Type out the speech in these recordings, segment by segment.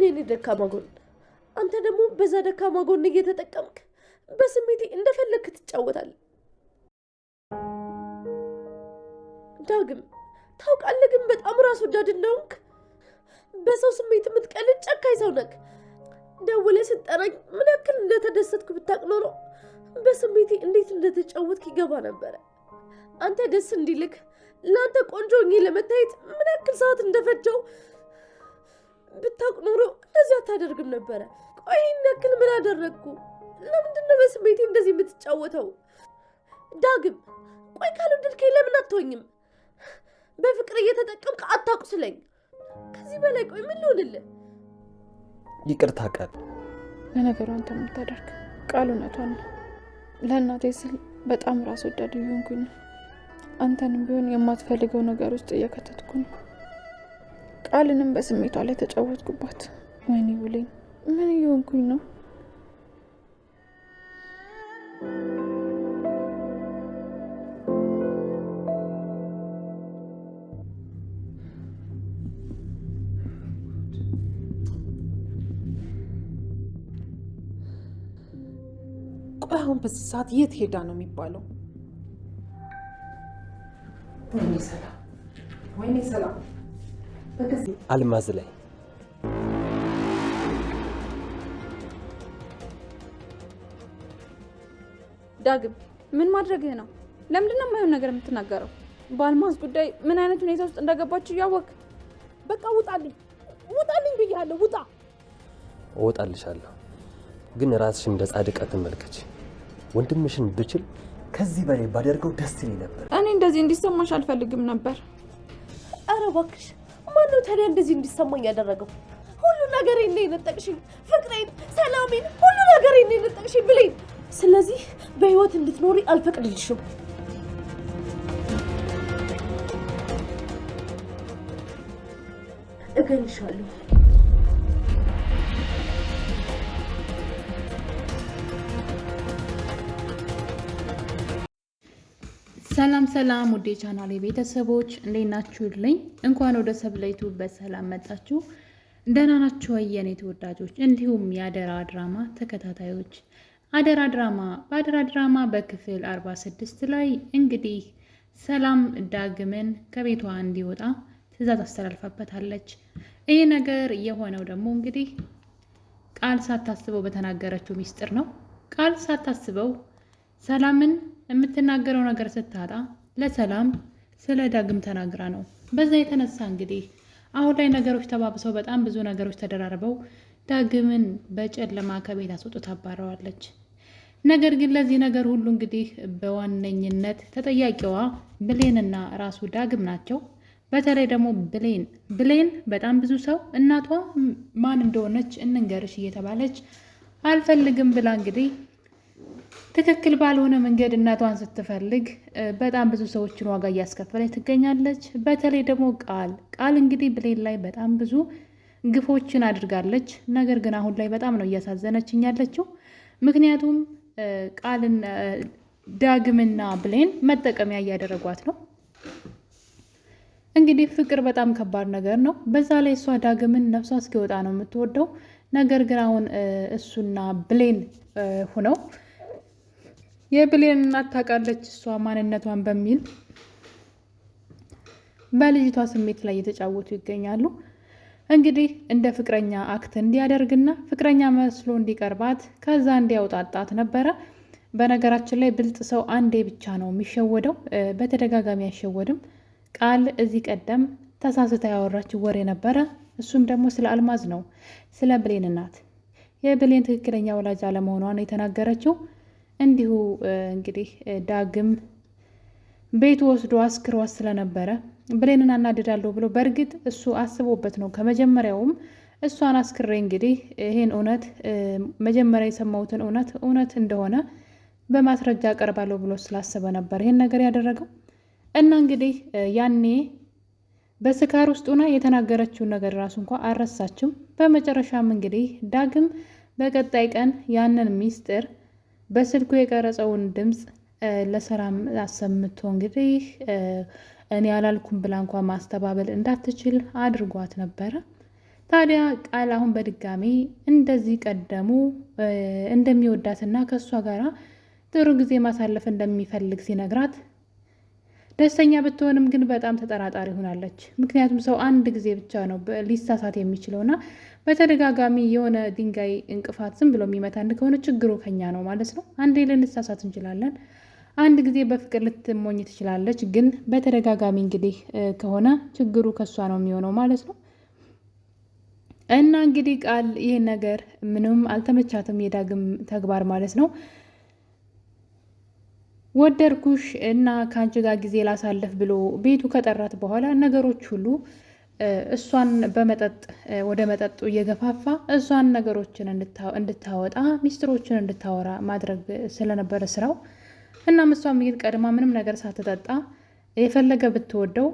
የኔ ደካማ ጎን። አንተ ደግሞ በዛ ደካማ ጎን እየተጠቀምክ በስሜቴ እንደፈለክ ትጫወታለህ። ዳግም ታውቃለህ ግን በጣም ራስ ወዳድ እንደሆንክ። በሰው ስሜት የምትቀልድ ጨካኝ ሰው ነህ። ደውለህ ስጠራኝ ምን ያክል እንደተደሰትኩ ብታውቅ ኖሮ በስሜቴ እንዴት እንደተጫወትክ ይገባ ነበረ። አንተ ደስ እንዲልክ ለአንተ ቆንጆ ሆኜ ለመታየት ምን ያክል ሰዓት እንደፈጀው ብታውቅ ኖሮ እንደዚህ አታደርግም ነበረ። ቆይ ይህን ያክል ምን አደረግኩ? ለምንድን ነው በስሜቴ እንደዚህ የምትጫወተው? ዳግም ቆይ ካልወደድከኝ ለምን አትሆኝም? በፍቅር እየተጠቀምክ አታቁስለኝ። ከዚህ በላይ ቆይ ምን ልሆንልህ? ይቅርታ ቃል። ለነገሩ አንተ የምታደርግ ቃል እውነቷን ነው። ለእናቴ ስል በጣም ራስ ወዳድ እየሆንኩኝ ነው። አንተንም ቢሆን የማትፈልገው ነገር ውስጥ እየከተትኩ ነው። ቃልንም በስሜቷ ላይ ተጫወትኩባት። ወይኔ ብሌን ምን እየሆንኩኝ ነው? ቆይ አሁን በዚህ ሰዓት የት ሄዳ ነው የሚባለው? ወይኔ ሰላም፣ ወይኔ ሰላም። አልማዝ ላይ ዳግም ምን ማድረግህ ነው? ለምንድን ነው የማይሆን ነገር የምትናገረው? በአልማዝ ጉዳይ ምን አይነት ሁኔታ ውስጥ እንደገባችሁ እያወቅህ። በቃ ውጣልኝ፣ ውጣልኝ ብያለሁ። ውጣ። እወጣልሻለሁ፣ ግን ራስሽን እንደ ጻድቃ ተመልከች። ወንድምሽን ብችል ከዚህ በላይ ባደርገው ደስ ይለኝ ነበር። እኔ እንደዚህ እንዲሰማሽ አልፈልግም ነበር። ኧረ እባክሽ ማነው ታዲያ እንደዚህ እንዲሰማኝ ያደረገው? ሁሉ ነገሬን ነው የነጠቅሽኝ፣ ፍቅሬን፣ ሰላሜን፣ ሁሉ ነገሬን ነው የነጠቅሽኝ ብሌን። ስለዚህ በህይወት እንድትኖሪ አልፈቅድልሽም። እገልሻለሁ። ሰላም ሰላም ውዴ ቻናሌ ቤተሰቦች እንዴት ናችሁልኝ? እንኳን ወደ ሰብለይቱ በሰላም መጣችሁ። ደህና ናችሁ ወይ የኔ ተወዳጆች? እንዲሁም የአደራ ድራማ ተከታታዮች በአደራ ድራማ በክፍል 46 ላይ እንግዲህ ሰላም ዳግምን ከቤቷ እንዲወጣ ትዕዛዝ አስተላልፋበታለች። ይህ ነገር የሆነው ደግሞ እንግዲህ ቃል ሳታስበው በተናገረችው ሚስጥር ነው። ቃል ሳታስበው ሰላምን የምትናገረው ነገር ስታጣ ለሰላም ስለ ዳግም ተናግራ ነው። በዛ የተነሳ እንግዲህ አሁን ላይ ነገሮች ተባብሰው በጣም ብዙ ነገሮች ተደራርበው ዳግምን በጨለማ ከቤት አስወጥታ አባረዋለች። ነገር ግን ለዚህ ነገር ሁሉ እንግዲህ በዋነኝነት ተጠያቂዋ ብሌንና ራሱ ዳግም ናቸው። በተለይ ደግሞ ብሌን በጣም ብዙ ሰው እናቷ ማን እንደሆነች እንንገርሽ እየተባለች አልፈልግም ብላ እንግዲህ ትክክል ባልሆነ መንገድ እናቷን ስትፈልግ በጣም ብዙ ሰዎችን ዋጋ እያስከፈለች ትገኛለች። በተለይ ደግሞ ቃል እንግዲህ ብሌን ላይ በጣም ብዙ ግፎችን አድርጋለች። ነገር ግን አሁን ላይ በጣም ነው እያሳዘነችኝ ያለችው። ምክንያቱም ቃልን ዳግምና ብሌን መጠቀሚያ እያደረጓት ነው። እንግዲህ ፍቅር በጣም ከባድ ነገር ነው። በዛ ላይ እሷ ዳግምን ነፍሷ እስኪወጣ ነው የምትወደው። ነገር ግን አሁን እሱና ብሌን ሆነው የብሌን እናት ታውቃለች እሷ ማንነቷን በሚል በልጅቷ ስሜት ላይ እየተጫወቱ ይገኛሉ። እንግዲህ እንደ ፍቅረኛ አክት እንዲያደርግና ፍቅረኛ መስሎ እንዲቀርባት ከዛ እንዲያውጣጣት ነበረ። በነገራችን ላይ ብልጥ ሰው አንዴ ብቻ ነው የሚሸወደው፣ በተደጋጋሚ አይሸወድም። ቃል እዚህ ቀደም ተሳስታ ያወራችው ወሬ ነበረ። እሱም ደግሞ ስለ አልማዝ ነው፣ ስለ ብሌን እናት። የብሌን ትክክለኛ ወላጅ አለመሆኗን የተናገረችው። እንዲሁ እንግዲህ ዳግም ቤቱ ወስዶ አስክሯት ስለነበረ ብሌንን አናድዳለሁ ብሎ በእርግጥ እሱ አስቦበት ነው። ከመጀመሪያውም እሷን አስክሬ እንግዲህ ይሄን እውነት መጀመሪያ የሰማሁትን እውነት እንደሆነ በማስረጃ አቀርባለሁ ብሎ ስላሰበ ነበር ይሄን ነገር ያደረገው። እና እንግዲህ ያኔ በስካር ውስጥ ሆና የተናገረችውን ነገር ራሱ እንኳ አልረሳችም። በመጨረሻም እንግዲህ ዳግም በቀጣይ ቀን ያንን ሚስጥር በስልኩ የቀረጸውን ድምፅ ለሰላም አሰምቶ እንግዲህ እኔ አላልኩም ብላ እንኳ ማስተባበል እንዳትችል አድርጓት ነበረ። ታዲያ ቃል አሁን በድጋሚ እንደዚህ ቀደሙ እንደሚወዳትና ከእሷ ጋር ጥሩ ጊዜ ማሳለፍ እንደሚፈልግ ሲነግራት ደስተኛ ብትሆንም ግን በጣም ተጠራጣሪ ሆናለች። ምክንያቱም ሰው አንድ ጊዜ ብቻ ነው ሊሳሳት የሚችለውና በተደጋጋሚ የሆነ ድንጋይ እንቅፋት ዝም ብሎ የሚመታን ከሆነ ችግሩ ከኛ ነው ማለት ነው። አንዴ ልንሳሳት እንችላለን። አንድ ጊዜ በፍቅር ልትሞኝ ትችላለች። ግን በተደጋጋሚ እንግዲህ ከሆነ ችግሩ ከእሷ ነው የሚሆነው ማለት ነው። እና እንግዲህ ቃል ይህን ነገር ምንም አልተመቻትም፣ የዳግም ተግባር ማለት ነው። ወደድኩሽ እና ከአንቺ ጋር ጊዜ ላሳለፍ ብሎ ቤቱ ከጠራት በኋላ ነገሮች ሁሉ እሷን በመጠጥ ወደ መጠጡ እየገፋፋ እሷን ነገሮችን እንድታወጣ ሚስጥሮችን እንድታወራ ማድረግ ስለነበረ ስራው። እናም እሷም ቀድማ ምንም ነገር ሳትጠጣ የፈለገ ብትወደው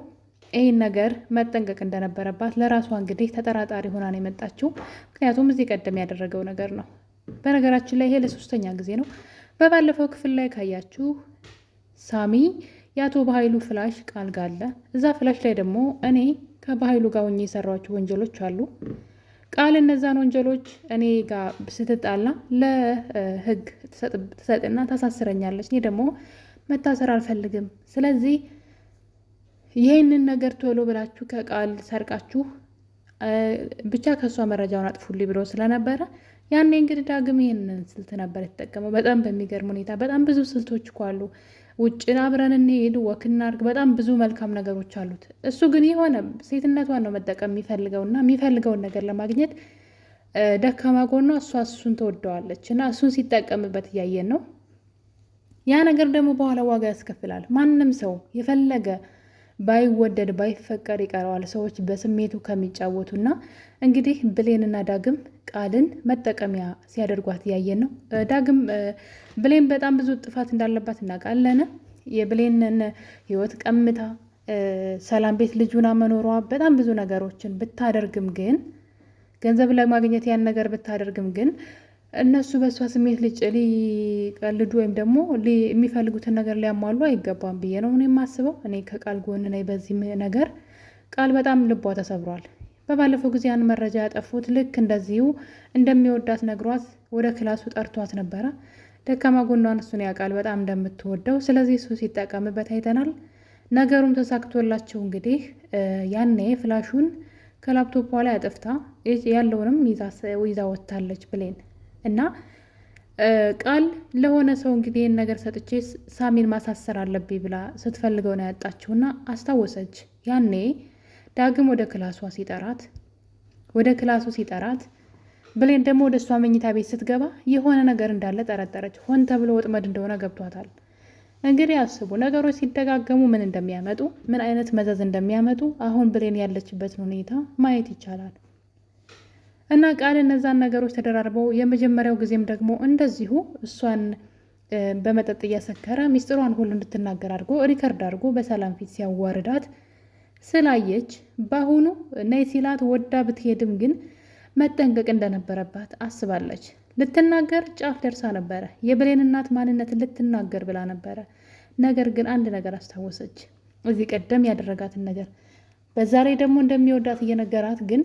ይህን ነገር መጠንቀቅ እንደነበረባት ለራሷ እንግዲህ ተጠራጣሪ ሆና ነው የመጣችው። ምክንያቱም እዚህ ቀደም ያደረገው ነገር ነው። በነገራችን ላይ ይሄ ለሶስተኛ ጊዜ ነው። በባለፈው ክፍል ላይ ካያችሁ ሳሚ የአቶ በኃይሉ ፍላሽ ቃል ጋለ እዛ ፍላሽ ላይ ደግሞ እኔ ከባኃይሉ ጋር ሆኜ የሰራኋቸው ወንጀሎች አሉ። ቃል እነዛን ወንጀሎች እኔ ጋር ስትጣላ ለህግ ትሰጥና ታሳስረኛለች። እኔ ደግሞ መታሰር አልፈልግም። ስለዚህ ይህንን ነገር ቶሎ ብላችሁ ከቃል ሰርቃችሁ ብቻ ከእሷ መረጃውን አጥፉልኝ ብሎ ስለነበረ ያኔ እንግዲህ ዳግም ይህንን ስልት ነበር የተጠቀመው። በጣም በሚገርም ሁኔታ በጣም ብዙ ስልቶች እኮ አሉ። ውጭን አብረን እንሄድ፣ ወክ እናድርግ፣ በጣም ብዙ መልካም ነገሮች አሉት። እሱ ግን የሆነ ሴትነቷን ነው መጠቀም የሚፈልገውና የሚፈልገውን ነገር ለማግኘት ደካማ ጎኗ እሷ እሱን ትወደዋለች እና እሱን ሲጠቀምበት እያየን ነው። ያ ነገር ደግሞ በኋላ ዋጋ ያስከፍላል። ማንም ሰው የፈለገ ባይወደድ ባይፈቀር ይቀረዋል፣ ሰዎች በስሜቱ ከሚጫወቱና እንግዲህ ብሌንና ዳግም ቃልን መጠቀሚያ ሲያደርጓት እያየን ነው። ዳግም ብሌን በጣም ብዙ ጥፋት እንዳለባት እናውቃለን። የብሌንን ሕይወት ቀምታ ሰላም ቤት ልጁና መኖሯ በጣም ብዙ ነገሮችን ብታደርግም ግን ገንዘብ ለማግኘት ያን ነገር ብታደርግም ግን እነሱ በእሷ ስሜት ሊቀልዱ ወይም ደግሞ የሚፈልጉትን ነገር ሊያሟሉ አይገባም ብዬ ነው የማስበው። እኔ ከቃል ጎን ነኝ በዚህ ነገር። ቃል በጣም ልቧ ተሰብሯል። በባለፈው ጊዜ ያን መረጃ ያጠፉት ልክ እንደዚሁ እንደሚወዳት ነግሯት ወደ ክላሱ ጠርቷት ነበረ። ደካማ ጎኗን እሱን ያውቃል በጣም እንደምትወደው። ስለዚህ እሱ ሲጠቀምበት አይተናል። ነገሩም ተሳክቶላቸው እንግዲህ ያኔ ፍላሹን ከላፕቶፕ ላይ አጥፍታ ያለውንም ይዛ ወጥታለች ብሌን እና ቃል ለሆነ ሰው እንግዲህ ይህን ነገር ሰጥቼ ሳሚን ማሳሰር አለብኝ ብላ ስትፈልገው ነው ያጣችውና አስታወሰች። ያኔ ዳግም ወደ ክላሱ ሲጠራት ብሌን ደግሞ ወደ እሷ መኝታ ቤት ስትገባ የሆነ ነገር እንዳለ ጠረጠረች። ሆን ተብሎ ወጥመድ እንደሆነ ገብቷታል። እንግዲህ አስቡ፣ ነገሮች ሲደጋገሙ ምን እንደሚያመጡ፣ ምን አይነት መዘዝ እንደሚያመጡ አሁን ብሌን ያለችበትን ሁኔታ ማየት ይቻላል። እና ቃል እነዛን ነገሮች ተደራርበው የመጀመሪያው ጊዜም ደግሞ እንደዚሁ እሷን በመጠጥ እያሰከረ ሚስጥሯን ሁሉ እንድትናገር አድርጎ ሪከርድ አድርጎ በሰላም ፊት ሲያዋርዳት ስላየች በአሁኑ ነይ ሲላት ወዳ ብትሄድም ግን መጠንቀቅ እንደነበረባት አስባለች። ልትናገር ጫፍ ደርሳ ነበረ። የብሌን እናት ማንነትን ልትናገር ብላ ነበረ። ነገር ግን አንድ ነገር አስታወሰች፣ እዚህ ቀደም ያደረጋትን ነገር። በዛ ላይ ደግሞ እንደሚወዳት እየነገራት ግን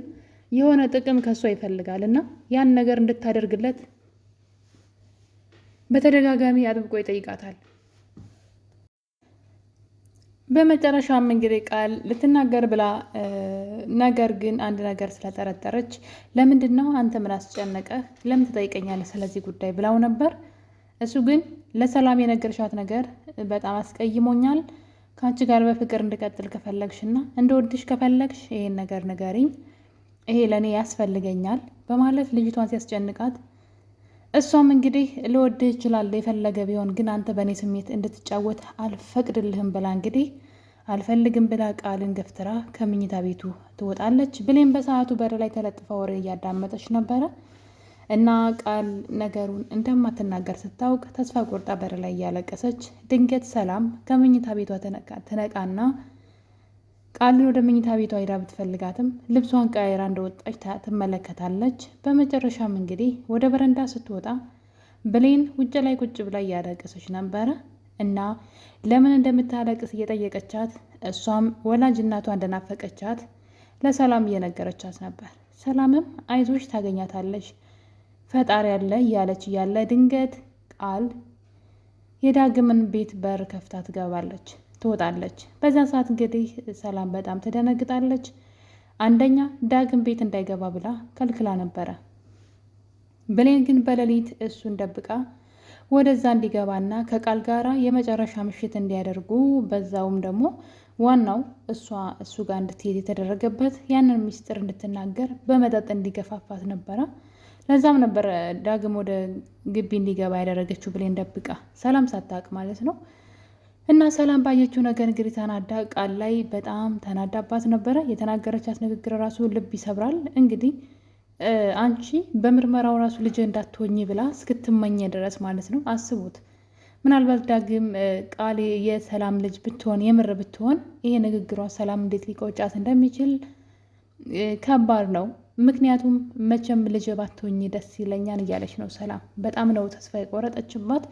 የሆነ ጥቅም ከሷ ይፈልጋል እና ያን ነገር እንድታደርግለት በተደጋጋሚ አጥብቆ ይጠይቃታል። በመጨረሻም እንግዲህ ቃል ልትናገር ብላ ነገር ግን አንድ ነገር ስለጠረጠረች ለምንድን ነው አንተ ምን አስጨነቀህ? ለምን ትጠይቀኛለህ ስለዚህ ጉዳይ ብላው ነበር። እሱ ግን ለሰላም የነገርሻት ነገር በጣም አስቀይሞኛል። ከአንቺ ጋር በፍቅር እንድቀጥል ከፈለግሽና እንደወድሽ ከፈለግሽ ይሄን ነገር ንገሪኝ፣ ይሄ ለእኔ ያስፈልገኛል በማለት ልጅቷን ሲያስጨንቃት እሷም እንግዲህ ልወድህ ይችላል የፈለገ ቢሆን ግን አንተ በእኔ ስሜት እንድትጫወት አልፈቅድልህም ብላ እንግዲህ አልፈልግም ብላ ቃልን ገፍትራ ከምኝታ ቤቱ ትወጣለች። ብሌን በሰዓቱ በር ላይ ተለጥፋ ወሬ እያዳመጠች ነበረ እና ቃል ነገሩን እንደማትናገር ስታውቅ ተስፋ ቆርጣ በር ላይ እያለቀሰች ድንገት ሰላም ከምኝታ ቤቷ ትነቃና ቃልን ወደ መኝታ ቤቷ ሄዳ ብትፈልጋትም ልብሷን ቀይራ እንደወጣች ትመለከታለች። በመጨረሻም እንግዲህ ወደ በረንዳ ስትወጣ ብሌን ውጭ ላይ ቁጭ ብላ እያለቀሰች ነበረ እና ለምን እንደምታለቅስ እየጠየቀቻት እሷም ወላጅ እናቷ እንደናፈቀቻት ለሰላም እየነገረቻት ነበር። ሰላምም አይዞሽ ታገኛታለሽ ፈጣሪ ያለ እያለች እያለ ድንገት ቃል የዳግምን ቤት በር ከፍታ ትወጣለች። በዛ ሰዓት እንግዲህ ሰላም በጣም ትደነግጣለች። አንደኛ ዳግም ቤት እንዳይገባ ብላ ከልክላ ነበረ። ብሌን ግን በሌሊት እሱን ደብቃ ወደዛ እንዲገባና ከቃል ጋራ የመጨረሻ ምሽት እንዲያደርጉ በዛውም ደግሞ ዋናው እሱ ጋር እንድትሄድ የተደረገበት ያንን ሚስጥር እንድትናገር በመጠጥ እንዲገፋፋት ነበረ። ለዛም ነበር ዳግም ወደ ግቢ እንዲገባ ያደረገችው ብሌን ደብቃ፣ ሰላም ሳታውቅ ማለት ነው። እና ሰላም ባየችው ነገር እንግዲህ ተናዳ ቃል ላይ በጣም ተናዳባት ነበረ። የተናገረቻት ንግግር ራሱ ልብ ይሰብራል። እንግዲህ አንቺ በምርመራው ራሱ ልጅ እንዳትሆኝ ብላ እስክትመኝ ድረስ ማለት ነው። አስቡት። ምናልባት ዳግም ቃል የሰላም ልጅ ብትሆን የምር ብትሆን ይሄ ንግግሯ ሰላም እንዴት ሊቆጫት እንደሚችል ከባድ ነው። ምክንያቱም መቼም ልጅ ባትሆኝ ደስ ይለኛል እያለች ነው ሰላም። በጣም ነው ተስፋ የቆረጠችባት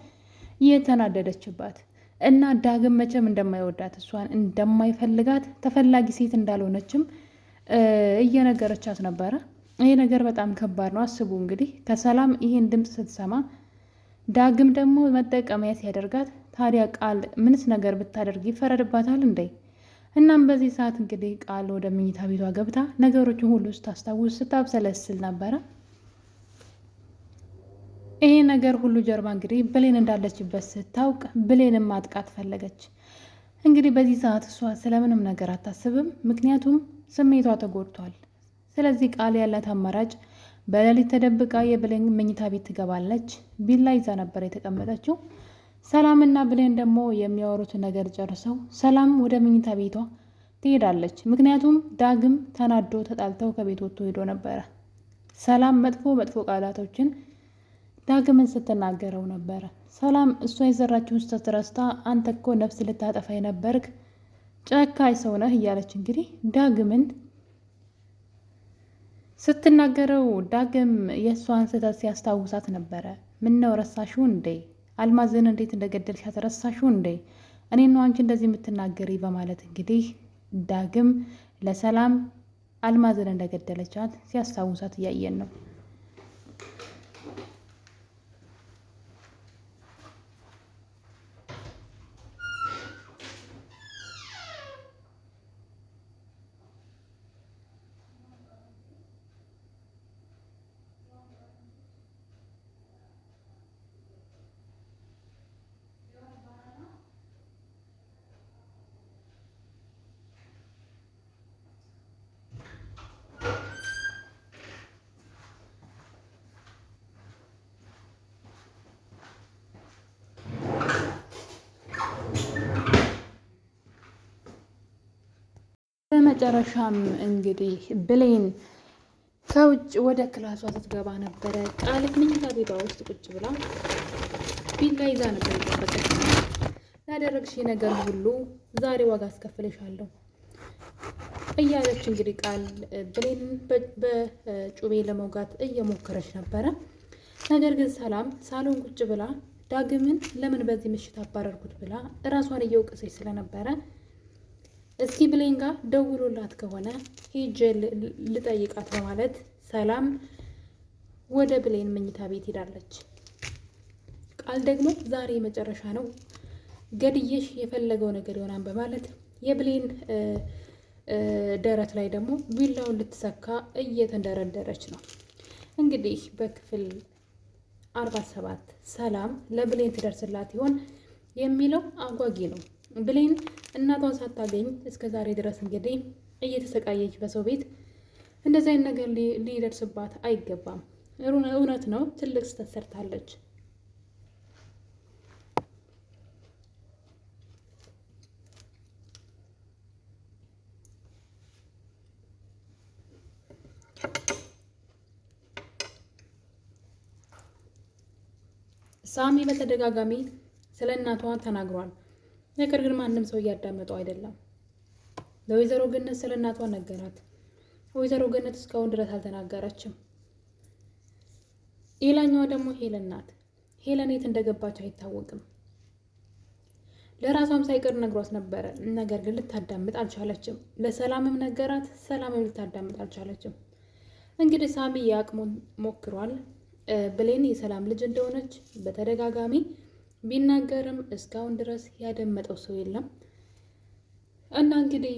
የተናደደችባት። እና ዳግም መቼም እንደማይወዳት እሷን እንደማይፈልጋት ተፈላጊ ሴት እንዳልሆነችም እየነገረቻት ነበረ። ይሄ ነገር በጣም ከባድ ነው። አስቡ እንግዲህ ከሰላም ይሄን ድምፅ ስትሰማ ዳግም ደግሞ መጠቀሚያ ሲያደርጋት፣ ታዲያ ቃል ምንስ ነገር ብታደርግ ይፈረድባታል እንዴ? እናም በዚህ ሰዓት እንግዲህ ቃል ወደ መኝታ ቤቷ ገብታ ነገሮችን ሁሉ ስታስታውስ ስታብሰለስል ነበረ። ይሄ ነገር ሁሉ ጀርባ እንግዲህ ብሌን እንዳለችበት ስታውቅ ብሌንን ማጥቃት ፈለገች። እንግዲህ በዚህ ሰዓት እሷ ስለምንም ነገር አታስብም፣ ምክንያቱም ስሜቷ ተጎድቷል። ስለዚህ ቃል ያላት አማራጭ በሌሊት ተደብቃ የብሌን መኝታ ቤት ትገባለች። ቢላ ይዛ ነበር የተቀመጠችው። ሰላምና ብሌን ደግሞ የሚያወሩትን ነገር ጨርሰው ሰላም ወደ መኝታ ቤቷ ትሄዳለች። ምክንያቱም ዳግም ተናዶ ተጣልተው ከቤት ወጥቶ ሄዶ ነበረ። ሰላም መጥፎ ቃላቶችን ዳግምን ስትናገረው ነበረ። ሰላም እሷ የዘራችውን ስህተት ረስታ አንተ እኮ ነፍስ ልታጠፋ የነበርክ ጨካኝ ሰው ነህ እያለች እንግዲህ ዳግምን ስትናገረው ዳግም የእሷን ስህተት ሲያስታውሳት ነበረ። ምነው ረሳሽው እንዴ? አልማዝን እንዴት እንደገደልሻት ረሳሽው እንዴ? እኔ ነው አንቺ እንደዚህ የምትናገሪ? በማለት እንግዲህ ዳግም ለሰላም አልማዝን እንደገደለቻት ሲያስታውሳት እያየን ነው። በመጨረሻም እንግዲህ ብሌን ከውጭ ወደ ክላሷ ስትገባ ነበረ። ቃል መኝታ ቤቷ ውስጥ ቁጭ ብላ ቢላ ይዛ ነበር የጠበቀች። ያደረግሽ ነገር ሁሉ ዛሬ ዋጋ አስከፍልሻለሁ እያለች እንግዲህ ቃል ብሌን በጩቤ ለመውጋት እየሞከረች ነበረ። ነገር ግን ሰላም ሳሎን ቁጭ ብላ ዳግምን ለምን በዚህ ምሽት አባረርኩት ብላ እራሷን እየወቀሰች ስለነበረ እስኪ ብሌን ጋር ደውሎላት ከሆነ ሂጅ ልጠይቃት በማለት ሰላም ወደ ብሌን መኝታ ቤት ሄዳለች። ቃል ደግሞ ዛሬ መጨረሻ ነው፣ ገድዬሽ የፈለገው ነገር ይሆናል በማለት የብሌን ደረት ላይ ደግሞ ቢላውን ልትሰካ እየተንደረደረች ነው። እንግዲህ በክፍል 47 ሰላም ለብሌን ትደርስላት ይሆን የሚለው አጓጊ ነው። ብሌን እናቷን ሳታገኝ እስከ ዛሬ ድረስ እንግዲህ እየተሰቃየች በሰው ቤት እንደዚህ አይነት ነገር ሊደርስባት አይገባም። እውነት ነው፣ ትልቅ ስህተት ሰርታለች። ሳሚ በተደጋጋሚ ስለ እናቷ ተናግሯል። ነገር ግን ማንም ሰው እያዳመጠው አይደለም። ለወይዘሮ ገነት ስለ እናቷ ነገራት። ወይዘሮ ገነት እስካሁን ድረስ አልተናገረችም። ሌላኛዋ ደግሞ ሄለን ናት። ሄለን የት እንደገባች አይታወቅም። ለራሷም ሳይቀር ነግሯት ነበረ። ነገር ግን ልታዳምጥ አልቻለችም። ለሰላምም ነገራት። ሰላምም ልታዳምጥ አልቻለችም። እንግዲህ ሳሚ የአቅሙን ሞክሯል። ብሌን የሰላም ልጅ እንደሆነች በተደጋጋሚ ቢናገርም እስካሁን ድረስ ያደመጠው ሰው የለም እና እንግዲህ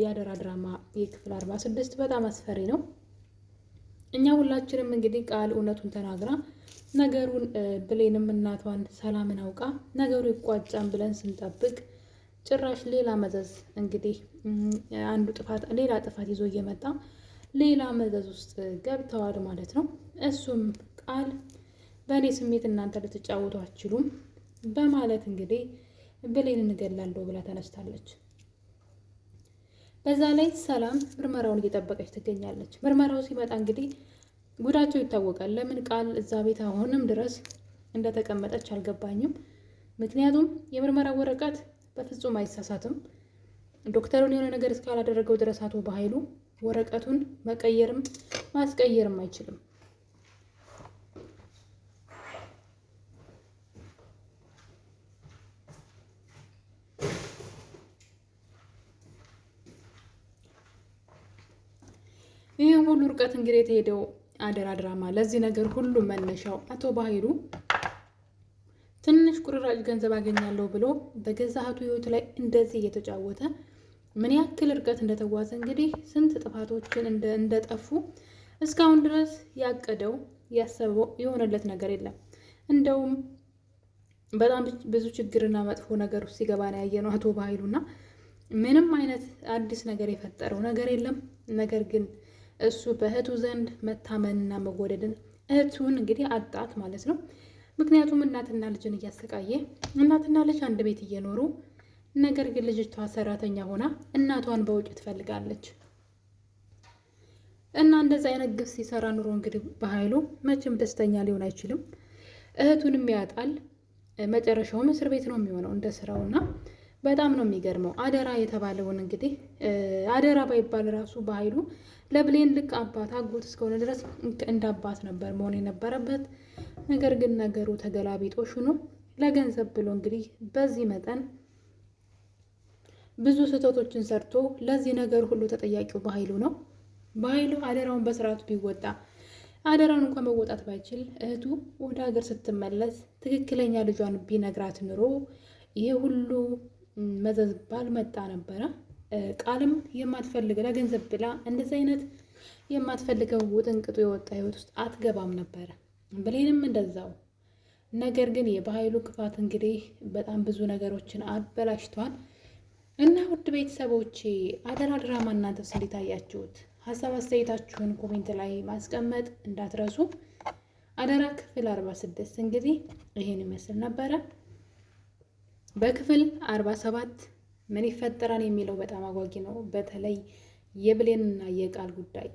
የአደራ ድራማ የክፍል 46 በጣም አስፈሪ ነው። እኛ ሁላችንም እንግዲህ ቃል እውነቱን ተናግራ ነገሩን ብሌንም እናቷን ሰላምን አውቃ ነገሩ ይቋጫን ብለን ስንጠብቅ ጭራሽ ሌላ መዘዝ እንግዲህ ሌላ ጥፋት ይዞ እየመጣ ሌላ መዘዝ ውስጥ ገብተዋል ማለት ነው። እሱም ቃል በእኔ ስሜት እናንተ ልትጫወቱ አትችሉም በማለት እንግዲህ ብሌን እንገላለሁ ብላ ተነስታለች። በዛ ላይ ሰላም ምርመራውን እየጠበቀች ትገኛለች። ምርመራው ሲመጣ እንግዲህ ጉዳቸው ይታወቃል። ለምን ቃል እዛ ቤት አሁንም ድረስ እንደተቀመጠች አልገባኝም። ምክንያቱም የምርመራ ወረቀት በፍጹም አይሳሳትም። ዶክተሩን የሆነ ነገር እስካላደረገው ድረስ አቶ በኃይሉ ወረቀቱን መቀየርም ማስቀየርም አይችልም። ይህ ሁሉ ርቀት እንግዲህ የተሄደው አደራ ድራማ ለዚህ ነገር ሁሉ መነሻው አቶ በኃይሉ ትንሽ ቁርራጭ ገንዘብ አገኛለሁ ብሎ በገዛ እህቱ ህይወት ላይ እንደዚህ እየተጫወተ ምን ያክል ርቀት እንደተጓዘ እንግዲህ ስንት ጥፋቶችን እንደጠፉ እስካሁን ድረስ ያቀደው ያሰበው የሆነለት ነገር የለም። እንደውም በጣም ብዙ ችግርና መጥፎ ነገር ውስጥ ሲገባ ነው ያየነው አቶ በኃይሉና ምንም አይነት አዲስ ነገር የፈጠረው ነገር የለም። ነገር ግን እሱ በእህቱ ዘንድ መታመንና መወደድን እህቱን እንግዲህ አጣት ማለት ነው። ምክንያቱም እናትና ልጅን እያሰቃየ እናትና ልጅ አንድ ቤት እየኖሩ ነገር ግን ልጅቷ ሰራተኛ ሆና እናቷን በውጭ ትፈልጋለች እና እንደዚህ አይነት ግፍ ሲሰራ ኑሮ እንግዲህ በኃይሉ መቼም ደስተኛ ሊሆን አይችልም። እህቱንም ያጣል። መጨረሻውም እስር ቤት ነው የሚሆነው እንደ ስራውና በጣም ነው የሚገርመው። አደራ የተባለውን እንግዲህ አደራ ባይባል ራሱ በኃይሉ ለብሌን ልክ አባት አጎት እስከሆነ ድረስ እንደ አባት ነበር መሆን የነበረበት። ነገር ግን ነገሩ ተገላቢጦሽ ሆኖ ለገንዘብ ብሎ እንግዲህ በዚህ መጠን ብዙ ስህተቶችን ሰርቶ ለዚህ ነገር ሁሉ ተጠያቂው በኃይሉ ነው። በኃይሉ አደራውን በስርዓቱ ቢወጣ አደራውን እንኳን መወጣት ባይችል እህቱ ወደ ሀገር ስትመለስ ትክክለኛ ልጇን ቢነግራት ኑሮ ይሄ ሁሉ መዘዝ ባልመጣ ነበረ። ቃልም የማትፈልግ ለገንዘብ ብላ እንደዚህ አይነት የማትፈልገው ውጥንቅጡ የወጣ ህይወት ውስጥ አትገባም ነበረ። ብሌንም እንደዛው። ነገር ግን የበኃይሉ ክፋት እንግዲህ በጣም ብዙ ነገሮችን አበላሽቷል። እና ውድ ቤተሰቦቼ አደራ ድራማ እናንተስ እንዴት አያችሁት? ሀሳብ አስተያየታችሁን ኮሜንት ላይ ማስቀመጥ እንዳትረሱ። አደራ ክፍል 46 እንግዲህ ይሄን ይመስል ነበረ። በክፍል 47 ምን ይፈጠራል የሚለው በጣም አጓጊ ነው። በተለይ የብሌንና የቃል ጉዳይ